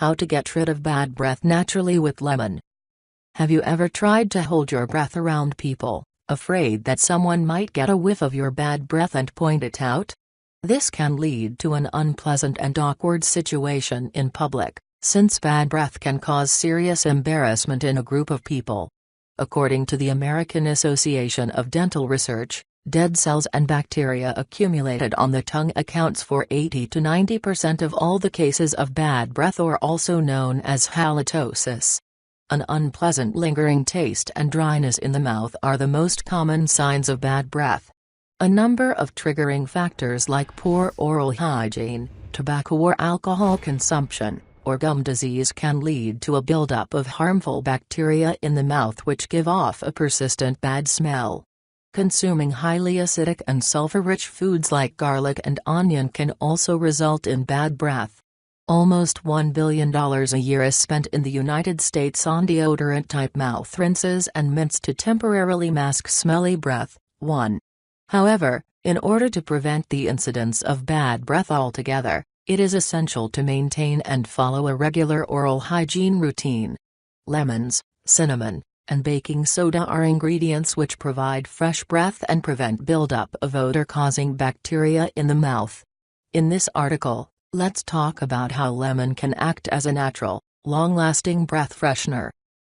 How to get rid of bad breath naturally with lemon. Have you ever tried to hold your breath around people, afraid that someone might get a whiff of your bad breath and point it out? This can lead to an unpleasant and awkward situation in public, since bad breath can cause serious embarrassment in a group of people. According to the American Association of Dental Research, dead cells and bacteria accumulated on the tongue accounts for 80 to 90% of all the cases of bad breath, or also known as halitosis. An unpleasant lingering taste and dryness in the mouth are the most common signs of bad breath. A number of triggering factors like poor oral hygiene, tobacco or alcohol consumption, or gum disease can lead to a buildup of harmful bacteria in the mouth which give off a persistent bad smell. Consuming highly acidic and sulfur-rich foods like garlic and onion can also result in bad breath. Almost $1 billion a year is spent in the United States on deodorant-type mouth rinses and mints to temporarily mask smelly breath. 1. However, in order to prevent the incidence of bad breath altogether, it is essential to maintain and follow a regular oral hygiene routine. Lemons, cinnamon, and baking soda are ingredients which provide fresh breath and prevent buildup of odor-causing bacteria in the mouth. In this article, let's talk about how lemon can act as a natural, long-lasting breath freshener.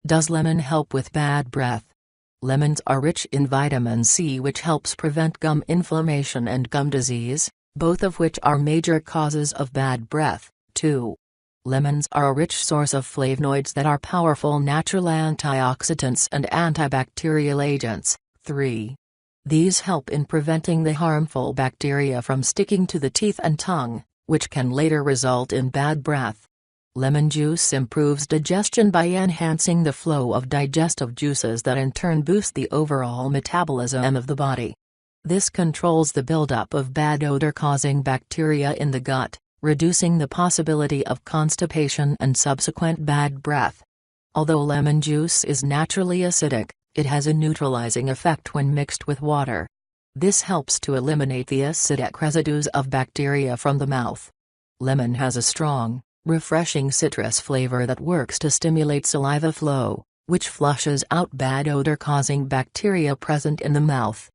Does lemon help with bad breath? Lemons are rich in vitamin C, which helps prevent gum inflammation and gum disease, both of which are major causes of bad breath. 2. Lemons are a rich source of flavonoids that are powerful natural antioxidants and antibacterial agents. 3. These help in preventing the harmful bacteria from sticking to the teeth and tongue, which can later result in bad breath. Lemon juice improves digestion by enhancing the flow of digestive juices that in turn boost the overall metabolism of the body. This controls the buildup of bad odor-causing bacteria in the gut, reducing the possibility of constipation and subsequent bad breath. Although lemon juice is naturally acidic, it has a neutralizing effect when mixed with water. This helps to eliminate the acidic residues of bacteria from the mouth. Lemon has a strong, refreshing citrus flavor that works to stimulate saliva flow, which flushes out bad odor-causing bacteria present in the mouth.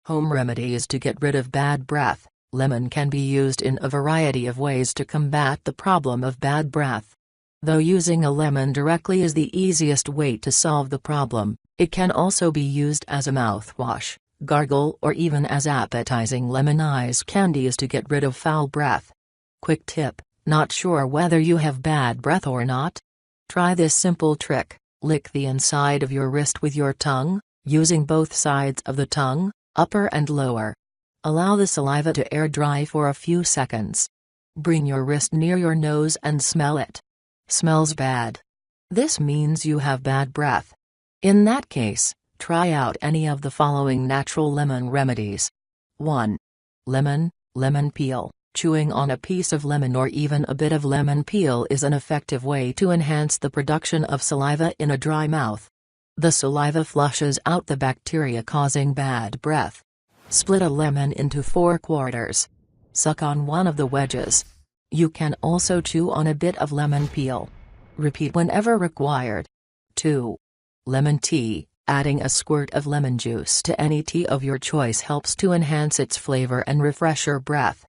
Home remedies to get rid of bad breath. Lemon can be used in a variety of ways to combat the problem of bad breath. Though using a lemon directly is the easiest way to solve the problem, it can also be used as a mouthwash, gargle, or even as appetizing lemon ice candies to get rid of foul breath. Quick tip: not sure whether you have bad breath or not? Try this simple trick: lick the inside of your wrist with your tongue, using both sides of the tongue, upper and lower. Allow the saliva to air dry for a few seconds. Bring your wrist near your nose and smell it. Smells bad? This means you have bad breath. In that case, try out any of the following natural lemon remedies. 1. Lemon peel. Chewing on a piece of lemon or even a bit of lemon peel is an effective way to enhance the production of saliva in a dry mouth. The saliva flushes out the bacteria causing bad breath. Split a lemon into 4 quarters. Suck on one of the wedges. You can also chew on a bit of lemon peel. Repeat whenever required. 2. Lemon tea. Adding a squirt of lemon juice to any tea of your choice helps to enhance its flavor and refresh your breath.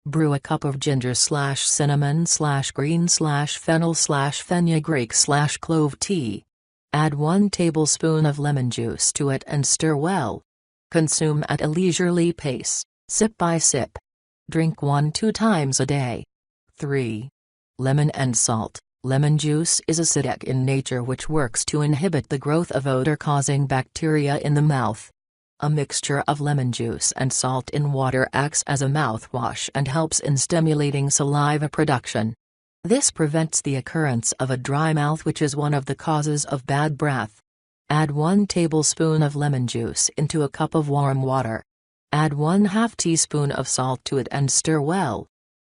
Brew a cup of ginger/cinnamon/green/fennel/fenugreek/clove tea. Add 1 tablespoon of lemon juice to it and stir well. Consume at a leisurely pace, sip by sip. Drink 1-2 times a day. 3. Lemon and salt. Lemon juice is acidic in nature, which works to inhibit the growth of odor-causing bacteria in the mouth. A mixture of lemon juice and salt in water acts as a mouthwash and helps in stimulating saliva production. This prevents the occurrence of a dry mouth, which is one of the causes of bad breath. Add 1 tablespoon of lemon juice into a cup of warm water. Add 1/2 teaspoon of salt to it and stir well.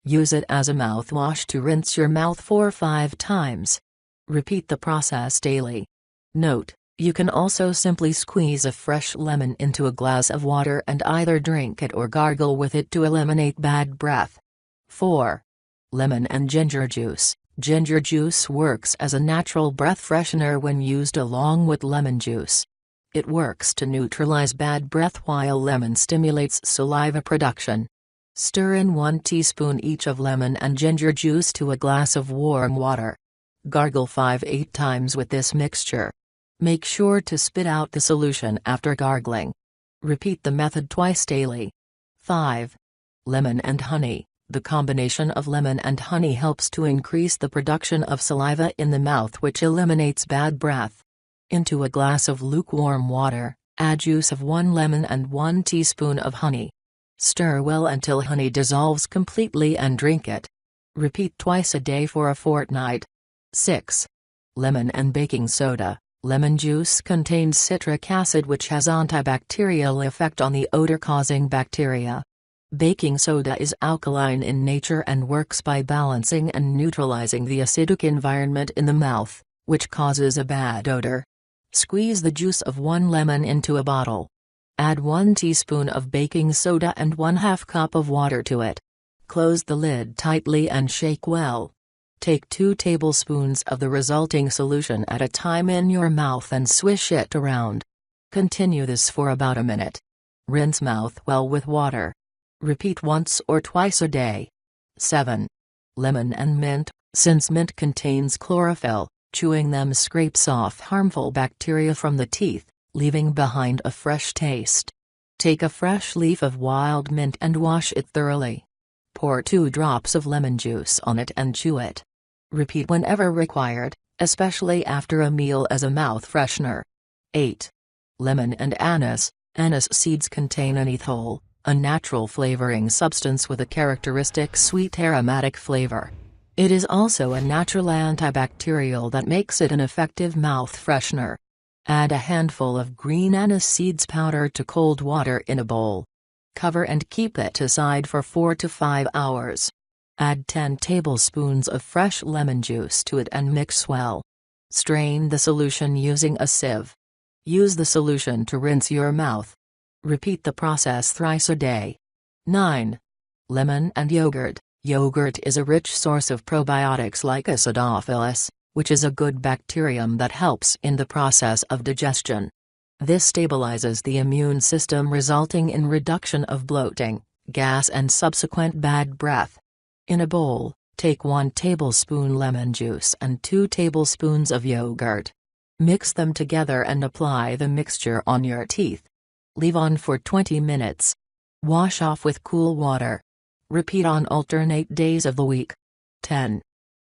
Use it as a mouthwash to rinse your mouth 4-5 times. Repeat the process daily. Note: you can also simply squeeze a fresh lemon into a glass of water and either drink it or gargle with it to eliminate bad breath. 4. Lemon and ginger juice. Ginger juice works as a natural breath freshener when used along with lemon juice. It works to neutralize bad breath while lemon stimulates saliva production. Stir in 1 teaspoon each of lemon and ginger juice to a glass of warm water. Gargle 5-8 times with this mixture. Make sure to spit out the solution after gargling. Repeat the method twice daily. 5. Lemon and honey. The combination of lemon and honey helps to increase the production of saliva in the mouth, which eliminates bad breath. Into a glass of lukewarm water, add juice of 1 lemon and 1 teaspoon of honey. Stir well until honey dissolves completely and drink it. Repeat twice a day for a fortnight. 6. Lemon and baking soda. Lemon juice contains citric acid, which has antibacterial effect on the odor-causing bacteria. Baking soda is alkaline in nature and works by balancing and neutralizing the acidic environment in the mouth, which causes a bad odor. Squeeze the juice of 1 lemon into a bottle. Add 1 teaspoon of baking soda and 1/2 cup of water to it. Close the lid tightly and shake well. Take 2 tablespoons of the resulting solution at a time in your mouth and swish it around. Continue this for about a minute. Rinse mouth well with water. Repeat once or twice a day. 7. Lemon and mint. Since mint contains chlorophyll, chewing them scrapes off harmful bacteria from the teeth, leaving behind a fresh taste. Take a fresh leaf of wild mint and wash it thoroughly. Pour 2 drops of lemon juice on it and chew it. Repeat whenever required, especially after a meal, as a mouth freshener. 8. Lemon and anise. Anise seeds contain anethole, a natural flavoring substance with a characteristic sweet aromatic flavor. It is also a natural antibacterial that makes it an effective mouth freshener. Add a handful of green anise seeds powder to cold water in a bowl. Cover and keep it aside for 4 to 5 hours. Add 10 tablespoons of fresh lemon juice to it and mix well. Strain the solution using a sieve. Use the solution to rinse your mouth. Repeat the process thrice a day. 9. Lemon and yogurt. Yogurt is a rich source of probiotics like acidophilus, which is a good bacterium that helps in the process of digestion. This stabilizes the immune system, resulting in reduction of bloating, gas and subsequent bad breath. In a bowl, take 1 tablespoon lemon juice and 2 tablespoons of yogurt. Mix them together and apply the mixture on your teeth. Leave on for 20 minutes. Wash off with cool water. Repeat on alternate days of the week. 10.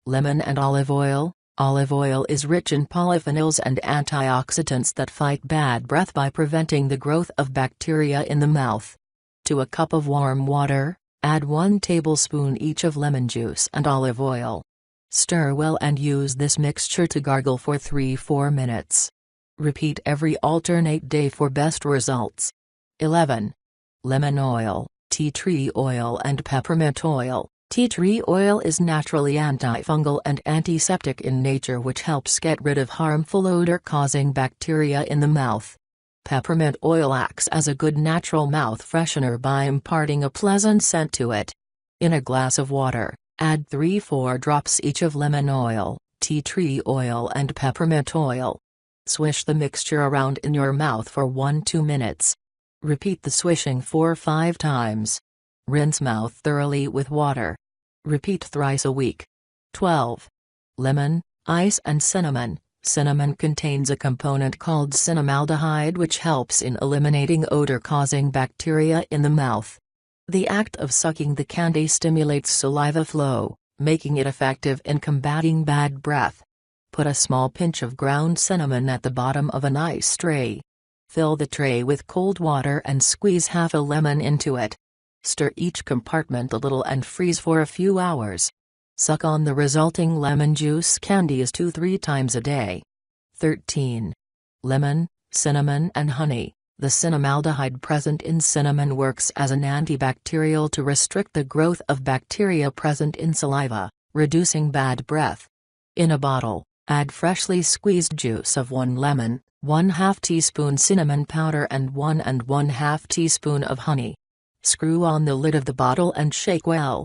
Lemon and olive oil. Olive oil is rich in polyphenols and antioxidants that fight bad breath by preventing the growth of bacteria in the mouth. To a cup of warm water, add 1 tablespoon each of lemon juice and olive oil. Stir well and use this mixture to gargle for 3-4 minutes. Repeat every alternate day for best results. 11. Lemon oil, tea tree oil and peppermint oil. Tea tree oil is naturally antifungal and antiseptic in nature, which helps get rid of harmful odor-causing bacteria in the mouth. Peppermint oil acts as a good natural mouth freshener by imparting a pleasant scent to it. In a glass of water, add 3-4 drops each of lemon oil, tea tree oil and peppermint oil. Swish the mixture around in your mouth for 1-2 minutes. Repeat the swishing 4-5 times. Rinse mouth thoroughly with water. Repeat thrice a week. 12. Lemon, ice and cinnamon. Cinnamon contains a component called cinnamaldehyde, which helps in eliminating odor-causing bacteria in the mouth. The act of sucking the candy stimulates saliva flow, making it effective in combating bad breath. Put a small pinch of ground cinnamon at the bottom of an ice tray. Fill the tray with cold water and squeeze half a lemon into it. Stir each compartment a little and freeze for a few hours. Suck on the resulting lemon juice candies 2-3 times a day. 13. Lemon, cinnamon and honey. The cinnamaldehyde present in cinnamon works as an antibacterial to restrict the growth of bacteria present in saliva, reducing bad breath. In a bottle, add freshly squeezed juice of 1 lemon, 1/2 teaspoon cinnamon powder and 1 1/2 teaspoon of honey. Screw on the lid of the bottle and shake well.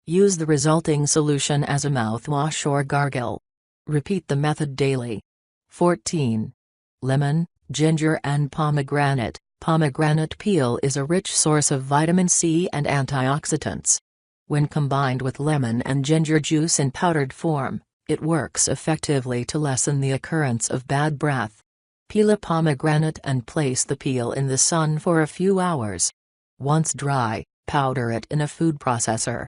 Use the resulting solution as a mouthwash or gargle. Repeat the method daily. 14. Lemon, ginger and pomegranate. Pomegranate peel is a rich source of vitamin C and antioxidants. When combined with lemon and ginger juice in powdered form, it works effectively to lessen the occurrence of bad breath. Peel a pomegranate and place the peel in the sun for a few hours. Once dry, powder it in a food processor.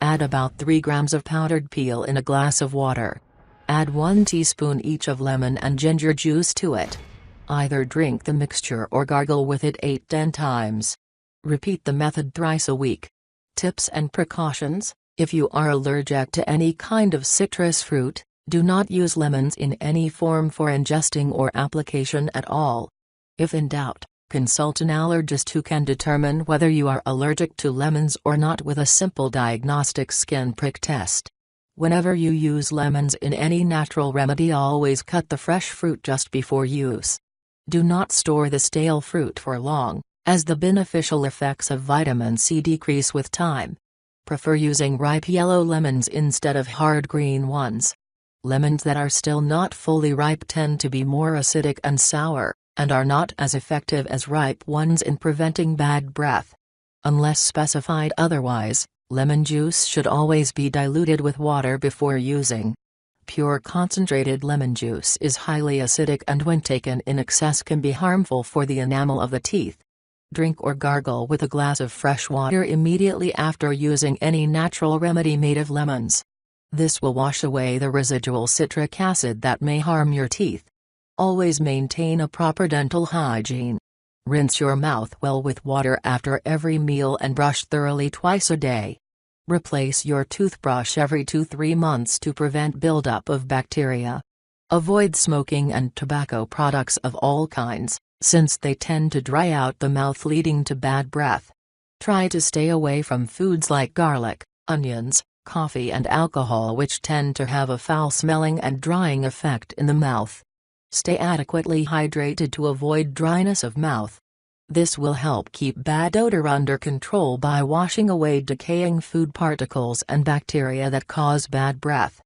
Add about 3 grams of powdered peel in a glass of water. Add 1 teaspoon each of lemon and ginger juice to it. Either drink the mixture or gargle with it 8-10 times. Repeat the method thrice a week. Tips and precautions: if you are allergic to any kind of citrus fruit, do not use lemons in any form for ingesting or application at all. If in doubt, consult an allergist who can determine whether you are allergic to lemons or not with a simple diagnostic skin prick test. Whenever you use lemons in any natural remedy, always cut the fresh fruit just before use. Do not store the stale fruit for long, as the beneficial effects of vitamin C decrease with time. Prefer using ripe yellow lemons instead of hard green ones. Lemons that are still not fully ripe tend to be more acidic and sour, and are not as effective as ripe ones in preventing bad breath. Unless specified otherwise, lemon juice should always be diluted with water before using. Pure concentrated lemon juice is highly acidic and when taken in excess can be harmful for the enamel of the teeth. Drink or gargle with a glass of fresh water immediately after using any natural remedy made of lemons. This will wash away the residual citric acid that may harm your teeth. Always maintain a proper dental hygiene. Rinse your mouth well with water after every meal and brush thoroughly twice a day. Replace your toothbrush every 2-3 months to prevent buildup of bacteria. Avoid smoking and tobacco products of all kinds, since they tend to dry out the mouth leading to bad breath. Try to stay away from foods like garlic, onions, coffee and alcohol, which tend to have a foul-smelling and drying effect in the mouth. Stay adequately hydrated to avoid dryness of mouth. This will help keep bad odor under control by washing away decaying food particles and bacteria that cause bad breath.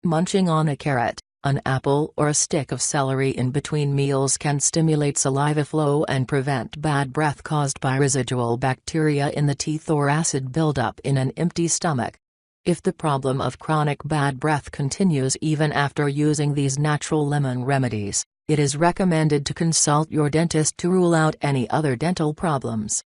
Munching on a carrot, an apple or a stick of celery in between meals can stimulate saliva flow and prevent bad breath caused by residual bacteria in the teeth or acid buildup in an empty stomach. If the problem of chronic bad breath continues even after using these natural lemon remedies, it is recommended to consult your dentist to rule out any other dental problems.